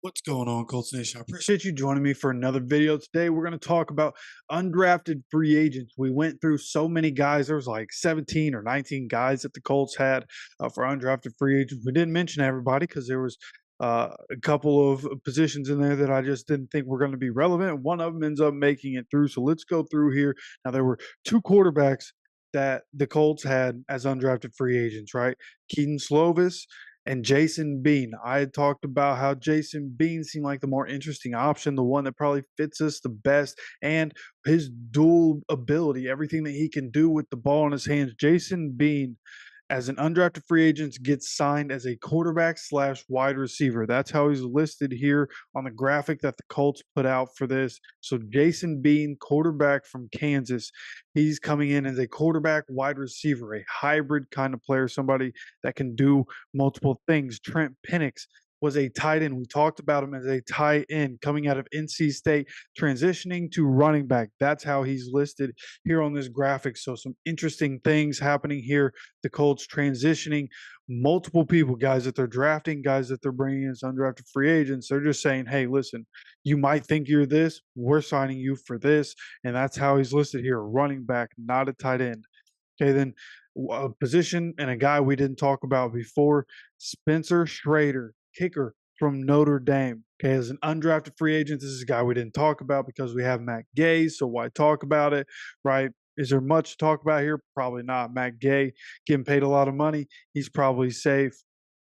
What's going on, Colts Nation? I appreciate you joining me for another video. Today, we're going to talk about undrafted free agents. We went through so many guys. There was like 17 or 19 guys that the Colts had for undrafted free agents. We didn't mention everybody because there was a couple of positions in there that I just didn't think were going to be relevant. One of them ends up making it through. So let's go through here. Now, there were two quarterbacks that the Colts had as undrafted free agents, right? Kaden Slovis and Jason Bean. I had talked about how Jason Bean seemed like the more interesting option, the one that probably fits us the best, and his dual ability, everything that he can do with the ball in his hands. Jason Bean, as an undrafted free agent, gets signed as a quarterback slash wide receiver. That's how he's listed here on the graphic that the Colts put out for this. So Jason Bean, quarterback from Kansas, he's coming in as a quarterback wide receiver, a hybrid kind of player, somebody that can do multiple things. Trent Pennik was a tight end. We talked about him as a tight end coming out of NC State, transitioning to running back. That's how he's listed here on this graphic. So some interesting things happening here. The Colts transitioning multiple people, guys that they're drafting, guys that they're bringing as undrafted free agents. They're just saying, hey, listen, you might think you're this. We're signing you for this. And that's how he's listed here, running back, not a tight end. Okay, then a position and a guy we didn't talk about before, Spencer Sherer, kicker from Notre Dame. Okay, as an undrafted free agent, this is a guy we didn't talk about because we have Matt Gay, so why talk about it, right? Is there much to talk about here? Probably not. Matt Gay getting paid a lot of money. He's probably safe.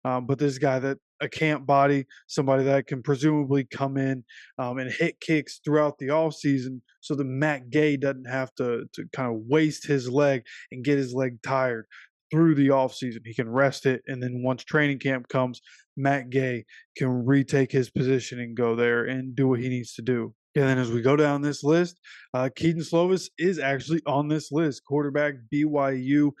But this guy that a camp body, somebody that can presumably come in and hit kicks throughout the offseason so that Matt Gay doesn't have to kind of waste his leg and get his leg tired through the offseason. He can rest it, and then once training camp comes, Matt Gay can retake his position and go there and do what he needs to do. And then as we go down this list, Kaden Slovis is actually on this list. Quarterback, BYU.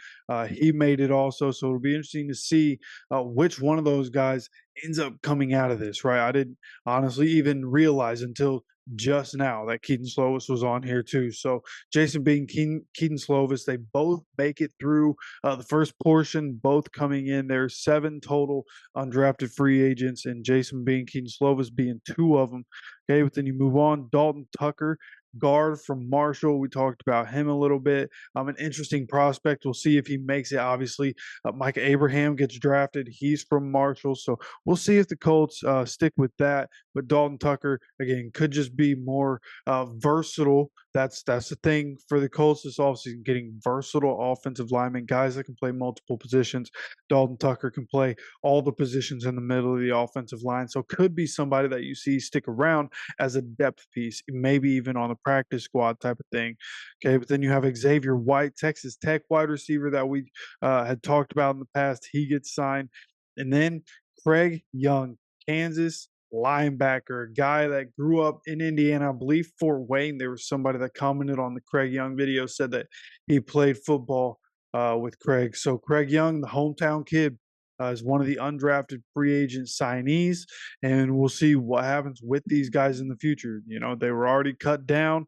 He made it also. So it'll be interesting to see which one of those guys ends up coming out of this, right? I didn't honestly even realize until just now that Kaden Slovis was on here too. So Jason Bean, Kaden Slovis, they both make it through the first portion, both coming in. There's 7 total undrafted free agents, and Jason Bean, Kaden Slovis being 2 of them. Okay, but then you move on. Dalton Tucker, guard from Marshall. We talked about him a little bit. An interesting prospect. We'll see if he makes it. Obviously, Micah Abraham gets drafted. He's from Marshall. So we'll see if the Colts stick with that. But Dalton Tucker, again, could just be more versatile. That's the thing for the Colts this offseason, getting versatile offensive linemen, guys that can play multiple positions. Dalton Tucker can play all the positions in the middle of the offensive line. So could be somebody that you see stick around as a depth piece, maybe even on the practice squad type of thing. Okay, but then you have Xavier White, Texas Tech wide receiver that we had talked about in the past. He gets signed. And then Craig Young, Kansas linebacker, a guy that grew up in Indiana, I believe Fort Wayne. There was somebody that commented on the Craig Young video, said that he played football with Craig. So Craig Young, the hometown kid, is one of the undrafted free agent signees, and we'll see what happens with these guys in the future. You know, they were already cut down,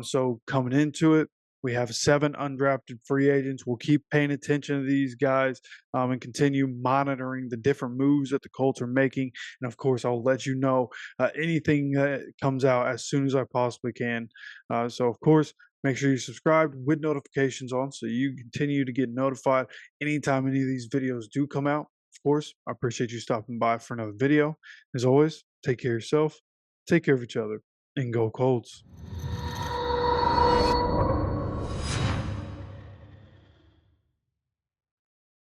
so coming into it, we have 7 undrafted free agents. We'll keep paying attention to these guys and continue monitoring the different moves that the Colts are making. And of course, I'll let you know anything that comes out as soon as I possibly can. So, of course, make sure you're subscribed with notifications on so you continue to get notified anytime any of these videos do come out. Of course, I appreciate you stopping by for another video. As always, take care of yourself, take care of each other, and go Colts.